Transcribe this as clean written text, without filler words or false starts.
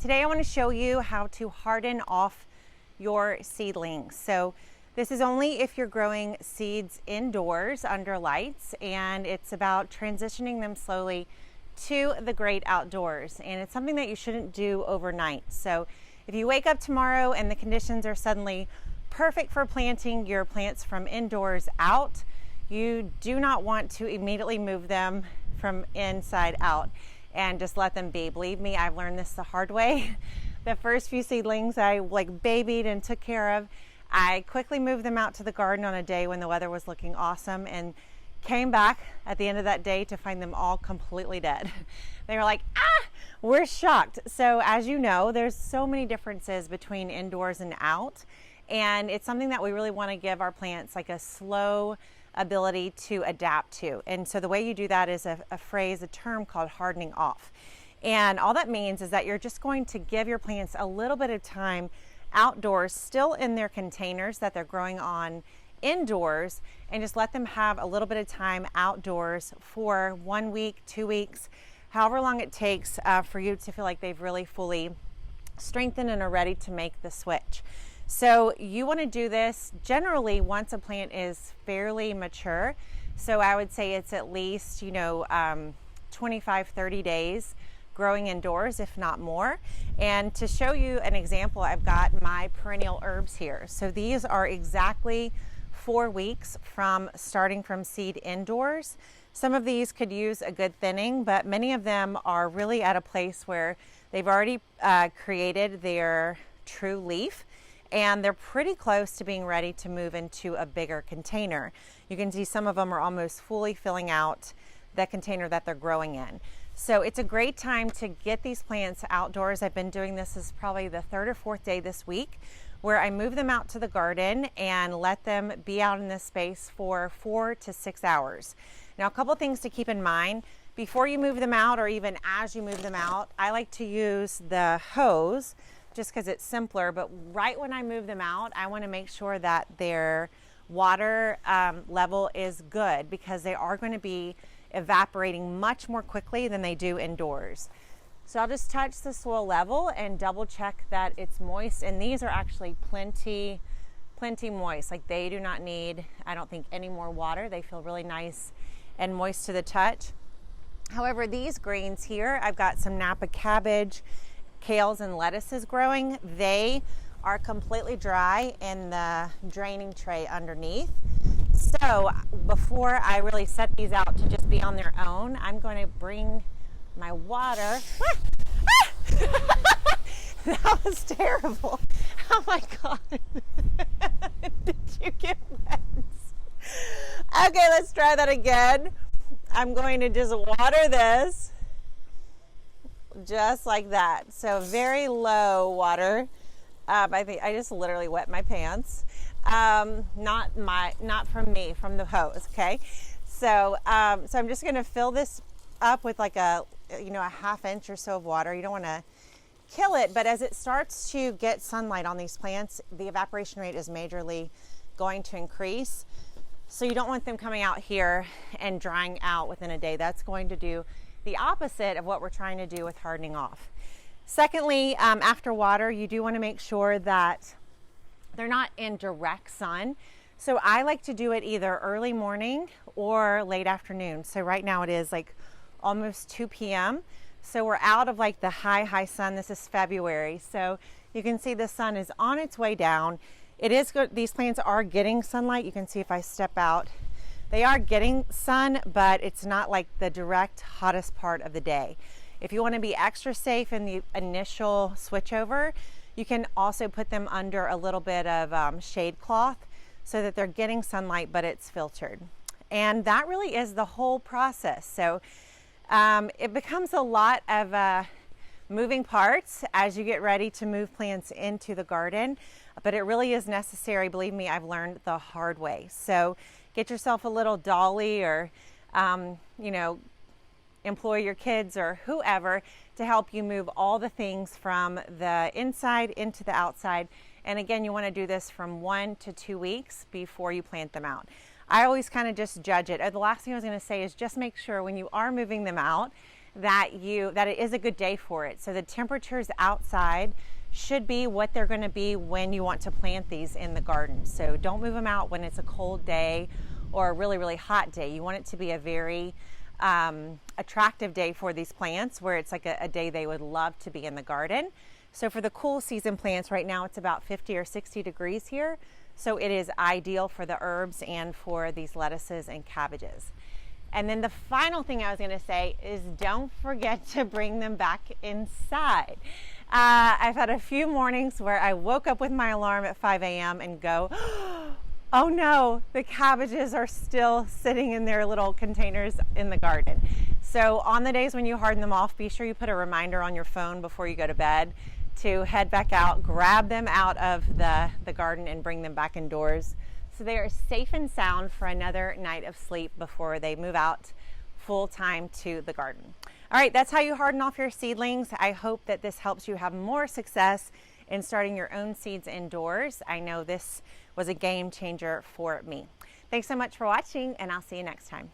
Today I want to show you how to harden off your seedlings. So this is only if you're growing seeds indoors under lights, and it's about transitioning them slowly to the great outdoors. And it's something that you shouldn't do overnight. So if you wake up tomorrow and the conditions are suddenly perfect for planting your plants from indoors out, you do not want to immediately move them from inside out and just let them be. Believe me, I've learned this the hard way. The first few seedlings I babied and took care of, I quickly moved them out to the garden on a day when the weather was looking awesome, and came back at the end of that day to find them all completely dead. They were like, we're shocked. So as you know, there's so many differences between indoors and out, and it's something that we really want to give our plants like a slow ability to adapt to. And so the way you do that is a term called hardening off. And all that means is that you're just going to give your plants a little bit of time outdoors, still in their containers that they're growing on indoors, and just let them have a little bit of time outdoors for 1 week, 2 weeks, however long it takes for you to feel like they've really fully strengthened and are ready to make the switch. So you want to do this generally once a plant is fairly mature. So I would say it's at least 25-30 days growing indoors, if not more. And to show you an example, I've got my perennial herbs here. So these are exactly 4 weeks from starting from seed indoors. Some of these could use a good thinning, but many of them are really at a place where they've already created their true leaf, and they're pretty close to being ready to move into a bigger container. You can see some of them are almost fully filling out the container that they're growing in. So it's a great time to get these plants outdoors. I've been doing this is probably the 3rd or 4th day this week, where I move them out to the garden and let them be out in this space for 4 to 6 hours. Now, a couple things to keep in mind before you move them out, or even as you move them out. I like to use the hose just because it's simpler, but right when I move them out, I want to make sure that their water level is good, because they are going to be evaporating much more quickly than they do indoors. So I'll just touch the soil level and double check that it's moist, and these are actually plenty moist. Like, they do not need, I don't think, any more water. They feel really nice and moist to the touch. However, these greens here, I've got some Napa cabbage, kales, and lettuces growing. They are completely dry in the draining tray underneath. So before I really set these out to just be on their own, I'm going to bring my water. That was terrible. Oh my God. Did you get wet? Okay, let's try that again. I'm going to just water this just like that. So very low water. I think I just literally wet my pants. Not from me, from the hose. Okay. So I'm just going to fill this up with like a half inch or so of water. You don't want to kill it, but as it starts to get sunlight on these plants, the evaporation rate is majorly going to increase. So you don't want them coming out here and drying out within a day. That's going to do the opposite of what we're trying to do with hardening off. Secondly, after water, you do want to make sure that they're not in direct sun. So I like to do it either early morning or late afternoon. So right now it is like almost 2 p.m. So we're out of like the high sun. This is February. So you can see the sun is on its way down. It is good. These plants are getting sunlight. You can see if I step out, they are getting sun, but it's not like the direct hottest part of the day. If you want to be extra safe in the initial switchover, you can also put them under a little bit of shade cloth so that they're getting sunlight, but it's filtered. And that really is the whole process. So it becomes a lot of moving parts as you get ready to move plants into the garden, but it really is necessary. Believe me, I've learned the hard way. So get yourself a little dolly, or employ your kids or whoever to help you move all the things from the inside into the outside. And again, you want to do this from 1 to 2 weeks before you plant them out. I always kind of just judge it. The last thing I was going to say is just make sure when you are moving them out that it is a good day for it. So the temperatures outside should be what they're going to be when you want to plant these in the garden. So don't move them out when it's a cold day or a really, really hot day. You want it to be a very attractive day for these plants, where it's like a day they would love to be in the garden. So for the cool season plants, right now it's about 50 or 60 degrees here. So it is ideal for the herbs and for these lettuces and cabbages. And then the final thing I was going to say is don't forget to bring them back inside. I've had a few mornings where I woke up with my alarm at 5 a.m. and go, oh no, the cabbages are still sitting in their little containers in the garden. So on the days when you harden them off, be sure you put a reminder on your phone before you go to bed to head back out, grab them out of the garden and bring them back indoors, so they are safe and sound for another night of sleep before they move out full time to the garden. All right, that's how you harden off your seedlings. I hope that this helps you have more success in starting your own seeds indoors. I know this was a game changer for me. Thanks so much for watching, and I'll see you next time.